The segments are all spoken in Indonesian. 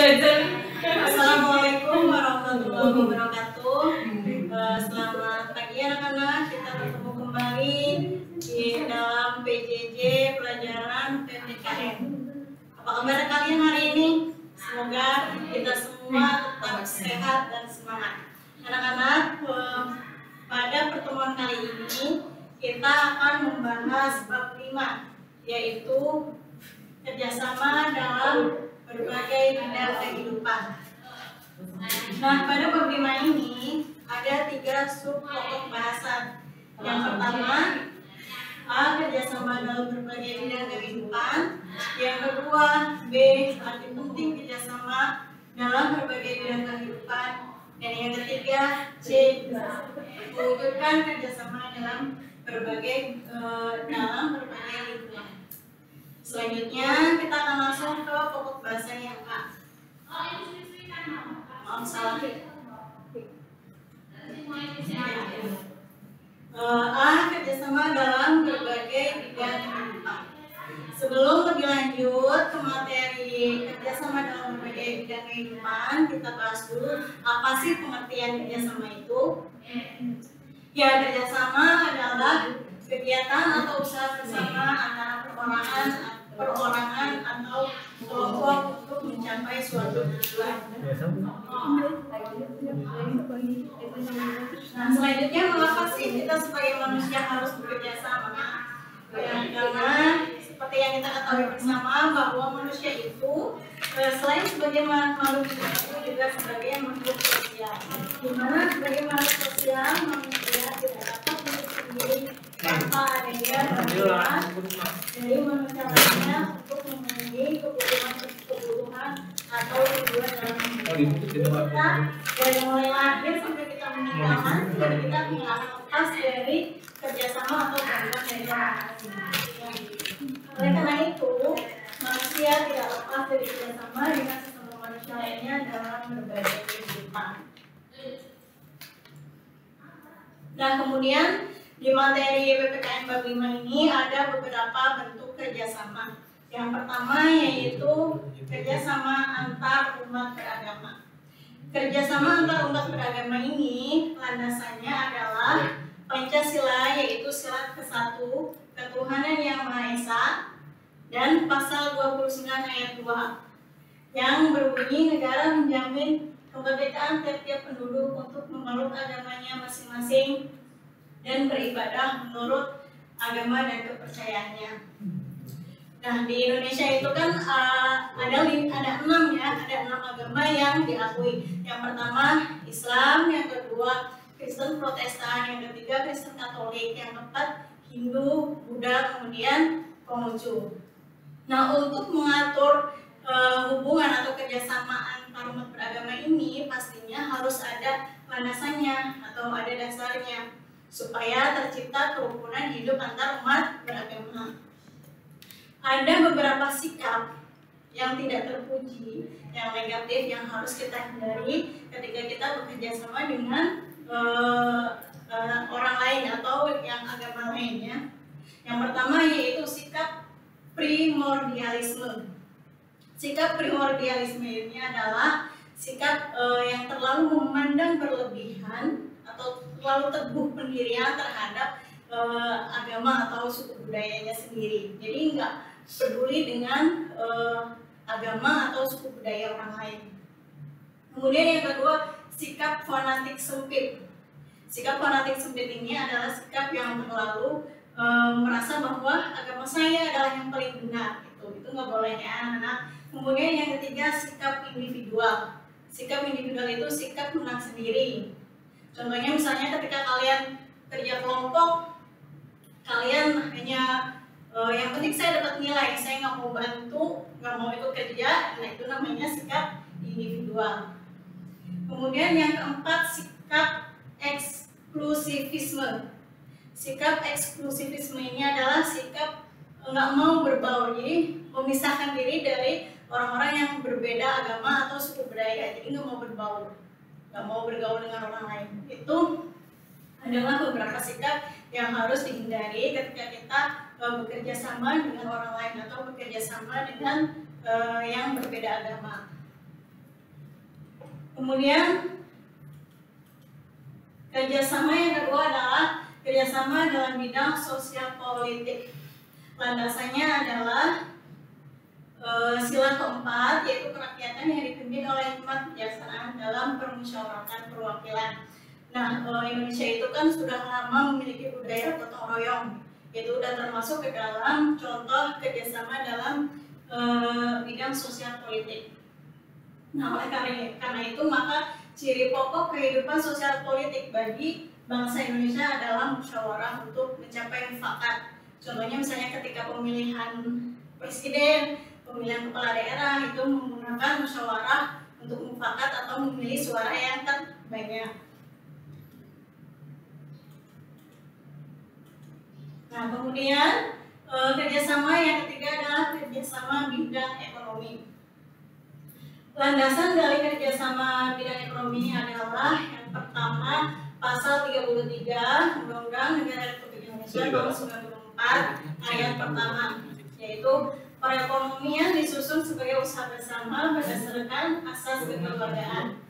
Assalamualaikum warahmatullahi wabarakatuh. Selamat pagi anak-anak. Kita bertemu kembali di dalam PJJ pelajaran PPKN. Apa kabar kalian hari ini? Semoga kita semua tetap sehat dan semangat. Anak-anak, pada pertemuan kali ini kita akan membahas bab 5, yaitu kerjasama dalam berbagai bidang kehidupan. Nah, pada bab 5 ini ada 3 sub pokok bahasan. Yang pertama, A. Kerjasama dalam berbagai bidang kehidupan. Yang kedua, B. Arti penting kerjasama dalam berbagai bidang kehidupan. Dan yang ketiga, C. Mewujudkan kerjasama dalam berbagai lingkungan. Selanjutnya kita akan langsung ke pokok bahasan yang A. Maaf, salah. A. Kerjasama dalam berbagai bidang kehidupan. Sebelum lebih lanjut ke materi kerjasama dalam berbagai bidang kehidupan, kita bahas dulu apa sih pengertian kerjasama itu. Ya, kerjasama adalah kegiatan atau usaha bersama antara perorangan atau kelompok untuk mencapai suatu tujuan. Nah, selanjutnya mengapa sih kita sebagai manusia harus bekerja sama? Karena seperti yang kita ketahui bersama bahwa manusia itu selain sebagai makhluk hidup juga sebagai makhluk sosial. Di mana sebagai makhluk sosial manusia tidak dapat hidup sendiri tanpa adanya bantuan dari manusia lainnya untuk memenuhi kebutuhan atau tujuan dalam hidup kita. Dari mulai lahir sampai kita meninggal, jadi kita tidak akan lepas dari kerjasama atau bantuan dari orang lain. Oleh karena itu, manusia tidak lepas dari kerjasama dengan sesama manusia lainnya dalam berbagai kehidupan. Nah, kemudian di materi PPKN bab 5 ini ada beberapa bentuk kerjasama. Yang pertama yaitu kerjasama antar umat beragama. Kerjasama antar umat beragama ini landasannya adalah Pancasila, yaitu sila ke-1, ketuhanan yang Maha Esa, dan pasal 29 ayat 2 yang berbunyi negara menjamin kemerdekaan tiap-tiap penduduk untuk memeluk agamanya masing-masing dan beribadah menurut agama dan kepercayaannya. Nah, di Indonesia itu kan ada 6 agama yang diakui. Yang pertama Islam, yang kedua Kristen Protestan, yang ketiga Kristen Katolik, yang keempat Hindu, Buddha, kemudian Konghucu. Nah, untuk mengatur hubungan atau kerjasama antar umat beragama ini pastinya harus ada landasannya atau ada dasarnya supaya tercipta kerukunan hidup antar umat beragama. Ada beberapa sikap yang tidak terpuji, yang negatif, yang harus kita hindari ketika kita bekerja sama dengan orang lain atau yang agama lainnya. Yang pertama yaitu sikap primordialisme. Sikap primordialisme ini adalah sikap yang terlalu memandang berlebihan atau terlalu teguh pendirian terhadap agama atau suku budayanya sendiri. Jadi nggak peduli dengan agama atau suku budaya orang lain. Kemudian yang kedua, sikap fanatik sempit. Sikap fanatik sempit ini adalah sikap yang terlalu merasa bahwa agama saya adalah yang paling benar. Itu nggak boleh ya anak-anak. Kemudian yang ketiga, sikap individual. Sikap individual itu sikap menang sendiri. Contohnya misalnya ketika kalian kerja kelompok, kalian hanya yang penting saya dapat nilai, saya nggak mau bantu, nggak mau ikut kerja. Nah, itu namanya sikap individual. Kemudian yang keempat, sikap eksklusivisme. Sikap eksklusivisme ini adalah sikap nggak mau berbaur, jadi memisahkan diri dari orang-orang yang berbeda agama atau suku budaya, jadi nggak mau berbaur, nggak mau bergaul dengan orang lain. Itu adalah beberapa sikap yang harus dihindari ketika kita bekerja sama dengan orang lain atau bekerja sama dengan yang berbeda agama. Kemudian kerjasama yang kedua adalah kerjasama dalam bidang sosial politik. Landasannya adalah sila keempat, yaitu kerakyatan yang dipimpin oleh hikmat kebijaksanaan dalam permusyawaratan perwakilan. Nah, Indonesia itu kan sudah lama memiliki budaya gotong royong, itu sudah termasuk ke dalam contoh kerjasama dalam bidang sosial politik. Nah, oleh karena itu maka ciri pokok kehidupan sosial politik bagi bangsa Indonesia adalah musyawarah untuk mencapai mufakat. Contohnya misalnya ketika pemilihan presiden, pemilihan kepala daerah itu menggunakan musyawarah untuk mufakat atau memilih suara yang terbanyak. Nah, kemudian kerjasama yang ketiga adalah kerjasama bidang ekonomi. Landasan dari kerjasama bidang ekonomi adalah yang pertama pasal 33 Undang-Undang Negara Republik Indonesia tahun 1994 ayat pertama, yaitu perekonomian disusun sebagai usaha bersama berdasarkan asas kekeluargaan.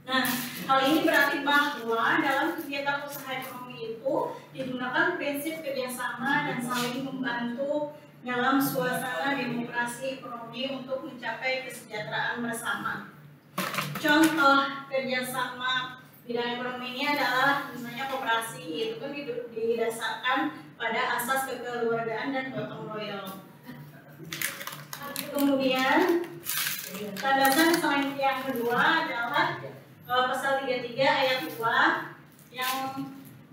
Nah, hal ini berarti bahwa dalam kegiatan usaha ekonomi itu digunakan prinsip kerjasama dan saling membantu dalam suasana demokrasi ekonomi untuk mencapai kesejahteraan bersama. Contoh kerjasama bidang ekonomi ini adalah misalnya koperasi, itu kan didasarkan pada asas kekeluargaan dan gotong royong. Kemudian landasan selain yang kedua adalah pasal 33 ayat 2 yang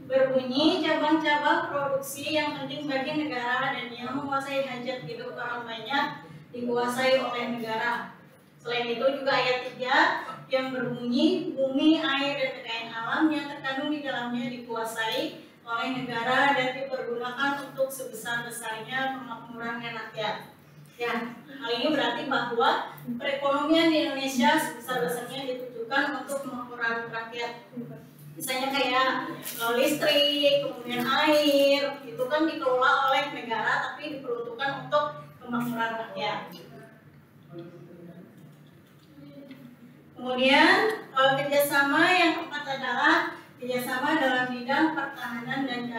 berbunyi cabang-cabang produksi yang penting bagi negara dan yang menguasai hajat hidup orang banyak dikuasai oleh negara. Selain itu juga ayat 3 yang berbunyi bumi, air, dan kekayaan alam yang terkandung di dalamnya dikuasai oleh negara dan dipergunakan untuk sebesar-besarnya kemakmuran rakyat. Ya, hal ini berarti bahwa perekonomian di Indonesia sebesar-besarnya ditujukan untuk kemakmuran rakyat. Misalnya kayak listrik, kemudian air, itu kan dikelola oleh negara tapi diperuntukkan untuk kemakmuran rakyat. Kemudian kerjasama yang keempat adalah kerjasama dalam bidang pertahanan dan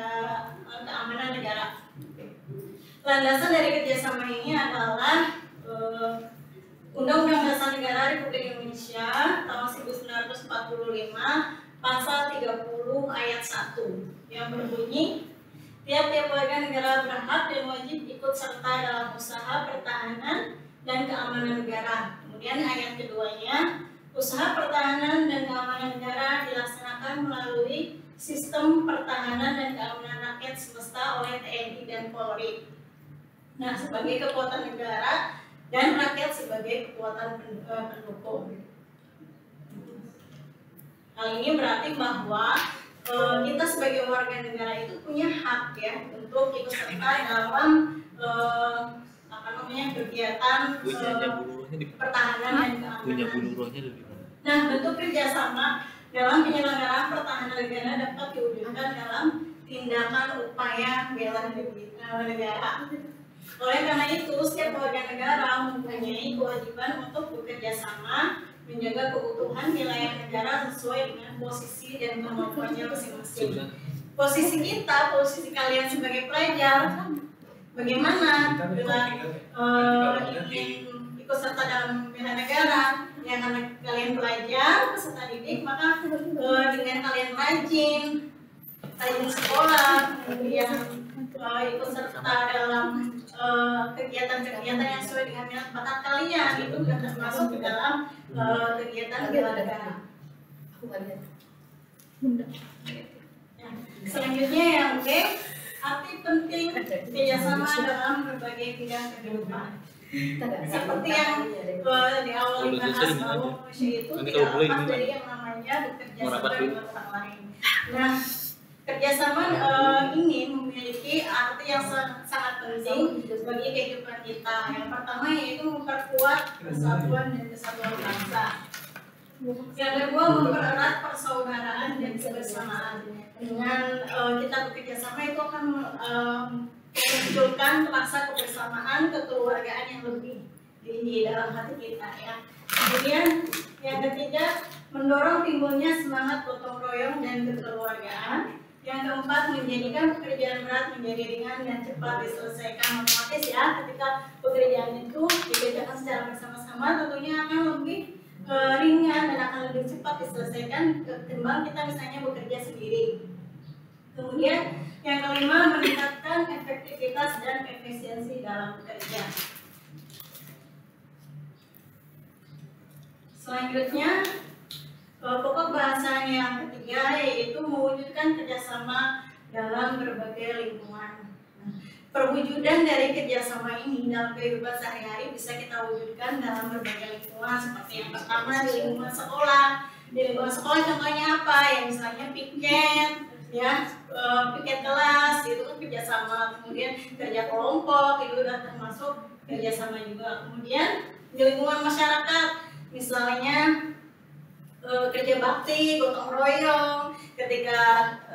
keamanan negara. Landasan dari kerjasama ini adalah Undang-Undang Dasar Negara Republik Indonesia tahun 1945 pasal 30 ayat 1 yang berbunyi tiap-tiap warga negara berhak dan wajib ikut serta dalam usaha pertahanan dan keamanan negara. Kemudian ayat keduanya, usaha pertahanan dan keamanan negara dilaksanakan melalui sistem pertahanan dan keamanan rakyat semesta oleh TNI dan Polri. Nah, sebagai kekuatan negara dan rakyat sebagai kekuatan pendukung. Hal ini berarti bahwa kita sebagai warga negara itu punya hak ya untuk ikut serta dalam kegiatan pertahanan dan keamanan. Nah, bentuk kerjasama dalam penyelenggaraan pertahanan negara dapat diwujudkan dalam tindakan upaya bela negara. Oleh karena itu, setiap warga negara mempunyai kewajiban untuk bekerja sama menjaga keutuhan wilayah negara sesuai dengan posisi dan kemampuannya masing-masing. Posisi kita, posisi kalian sebagai pelajar, bagaimana bila ingin ikut serta dalam bela negara? Ya, karena kalian pelajar, peserta didik, maka dengan kalian rajin sekolah, kemudian ikut serta dalam kegiatan-kegiatan yang sesuai dengan minat bakat kalian, itu sudah termasuk ke dalam kegiatan bela negara. Selanjutnya yang B, arti penting kerjasama dalam berbagai bidang kehidupan. Seperti yang di awal dibahas bahwa manusia itu tidak lepas dari yang namanya bekerja sama dengan orang lain. Nah, kerjasama ini memiliki arti yang sangat penting bagi kehidupan kita. Yang pertama yaitu memperkuat persatuan dan kesatuan bangsa. Yang kedua mempererat persaudaraan dan kebersamaan. Dengan kita bekerja sama itu akan memunculkan rasa kebersamaan, kekeluargaan yang lebih di dalam hati kita ya. Kemudian Yang ketiga, mendorong timbulnya semangat gotong royong dan kekeluargaan. Yang keempat, menjadikan pekerjaan berat menjadi ringan dan cepat diselesaikan. Otomatis ya, ketika pekerjaan itu dikerjakan secara bersama-sama tentunya akan lebih ringan dan akan lebih cepat diselesaikan ketimbang kita misalnya bekerja sendiri. Kemudian yang kelima, meningkatkan efektivitas dan efisiensi dalam bekerja. Selanjutnya, pokok bahasan yang ketiga yaitu mewujudkan kerjasama dalam berbagai lingkungan. Perwujudan dari kerjasama ini dalam kehidupan sehari-hari bisa kita wujudkan dalam berbagai lingkungan, seperti yang pertama di lingkungan sekolah. Di lingkungan sekolah contohnya apa? Ya misalnya piket, ya piket kelas itu kan kerjasama. Kemudian kerja kelompok itu sudah termasuk kerjasama juga. Kemudian di lingkungan masyarakat, misalnya kerja bakti, gotong royong, ketika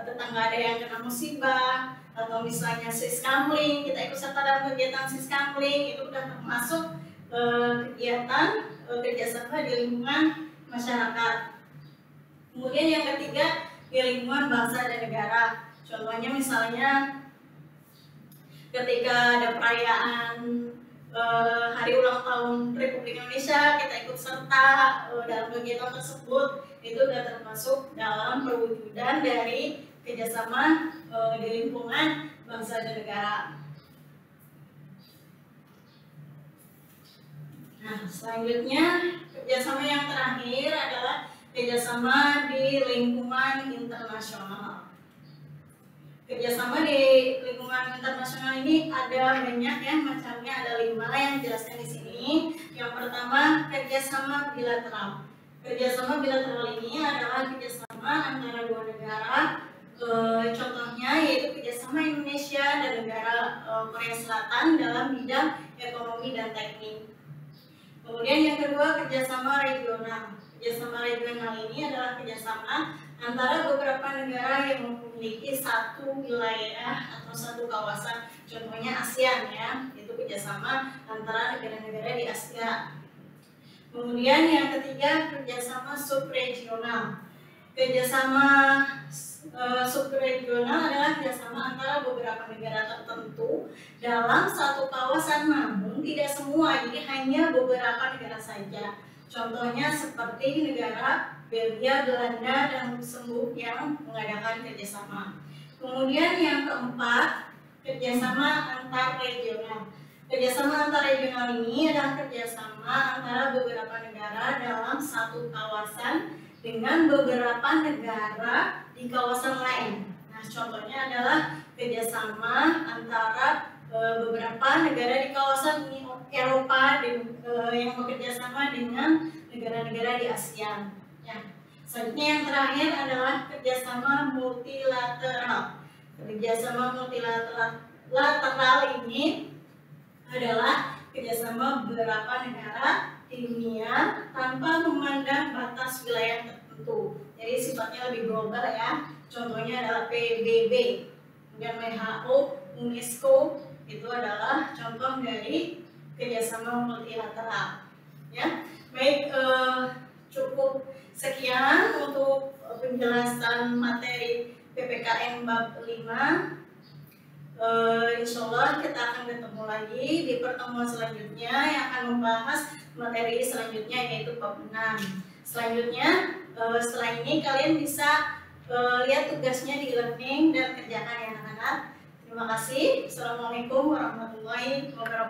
tetangga ada yang kena musibah, atau misalnya siskamling, kita ikut serta dalam kegiatan siskamling, itu sudah termasuk kegiatan kerjasama di lingkungan masyarakat. Kemudian yang ketiga, di lingkungan bangsa dan negara. Contohnya misalnya ketika ada perayaan hari ulang tahun Republik Indonesia, kita ikut serta dalam kegiatan tersebut, itu sudah termasuk dalam perwujudan dari kerjasama di lingkungan bangsa dan negara. Nah, selanjutnya kerjasama yang terakhir adalah kerjasama di lingkungan internasional. Kerjasama di lingkungan internasional ini ada banyak ya macamnya, ada 5 yang dijelaskan di sini. Yang pertama, kerjasama bilateral. Kerjasama bilateral ini adalah kerjasama antara 2 negara. Contohnya yaitu kerjasama Indonesia dan negara Korea Selatan dalam bidang ekonomi dan teknik. Kemudian yang kedua, kerjasama regional. Kerjasama regional ini adalah kerjasama antara beberapa negara yang memiliki satu wilayah atau satu kawasan. Contohnya ASEAN ya, itu kerjasama antara negara-negara di Asia. Kemudian yang ketiga, kerjasama subregional. Kerjasama subregional adalah kerjasama antara beberapa negara tertentu dalam satu kawasan, namun tidak semua, jadi hanya beberapa negara saja. Contohnya seperti negara Belgia, Belanda, dan Luksemburg yang mengadakan kerjasama. Kemudian yang keempat, kerjasama antar regional. Kerjasama antar regional ini adalah kerjasama antara beberapa negara dalam satu kawasan dengan beberapa negara di kawasan lain. Nah, contohnya adalah kerjasama antara beberapa negara di kawasan Uni Eropa yang bekerjasama dengan negara-negara di ASEAN. Ya. Selanjutnya yang terakhir adalah kerjasama multilateral. Kerjasama multilateral ini adalah kerjasama beberapa negara di dunia tanpa memandang batas wilayah tertentu. Jadi sifatnya lebih global ya. Contohnya adalah PBB, kemudian WHO, UNESCO, itu adalah contoh dari kerjasama multilateral. Ya, baik, cukup sekian untuk penjelasan materi PPKN bab 5. Insya Allah kita akan ketemu lagi di pertemuan selanjutnya yang akan membahas materi selanjutnya yaitu bab 6. Selanjutnya setelah ini kalian bisa lihat tugasnya di e-learning dan kerjakan ya anak-anak. Terima kasih. Assalamualaikum warahmatullahi wabarakatuh.